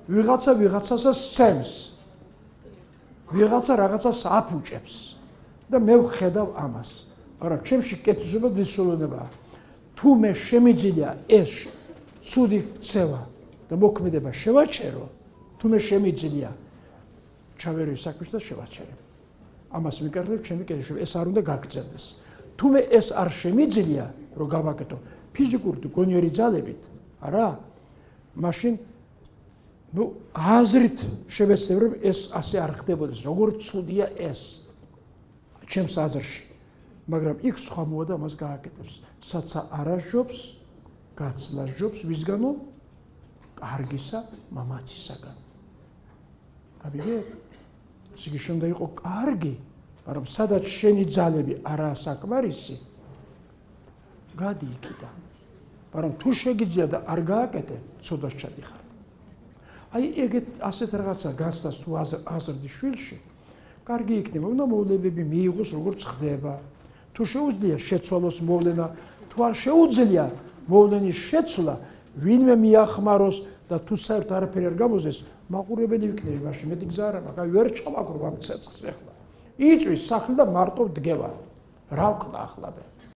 ვიღაცას სცემს. ვიღაცა რაღაცას აფუჭებს და მე ვხედავ ამას. მაგრამ ჩემში კეთილშობა დისოლონებაა. თუ მე შემიძლია ეს ცუდი ქცევა და მოქმედება შევაჩერო, თუ მე შემიძლია ჩავერო საქმეს და შევაჩერებ. ამას მიკარდებ ჩემი კეთილშობა, ეს არ უნდა გაგრძელდეს. თუ მე ეს არ შემიძლია, რომ გავაკეთო ფიზიკური თუ გონიერი ძალებით, არა, მაშინ აზრით შევეცდებ, რომ ეს ასე არ ხდებოდეს, როგორ ცუდია ეს ჩემს აზრში. მაგრამ იქ სხვა მოადა მას გააკეთებს. საცა არაჟობს, გაცლაჟობს ვისგანო? კარგისა მამაცისაგან. გავიგე? ისე შენდა იყო კარგი, მაგრამ სადაც შენი ძალები არაა საკმარისი, გადი იქიდან. მაგრამ თუ შეგიძლია და არ გააკეთე, ცოდვას ჩადიხარ. აი ეგეთ ასეთ რაღაცა გასცას თუ აზრდი შვილში, კარგი იქნება, უნდა მოვლენები მიიღოს როგორც ხდება. თუ შეუძლია შეცვალოს მოვლენა, თუ არ შეუძლია მოვლენის შეცვლა, ვინმე მიახმაროს და თუ საერთოდ არაფერი არ გამოსდეს, მაყურებელი ვიქნები მაშინ, მეტი გზა არ აქვს, აი ვერ ჩავაკრობ ამ ცეცხლს ახლა. იწვის სახლი და მარტო დგება. რა ვქნა ახლა მე?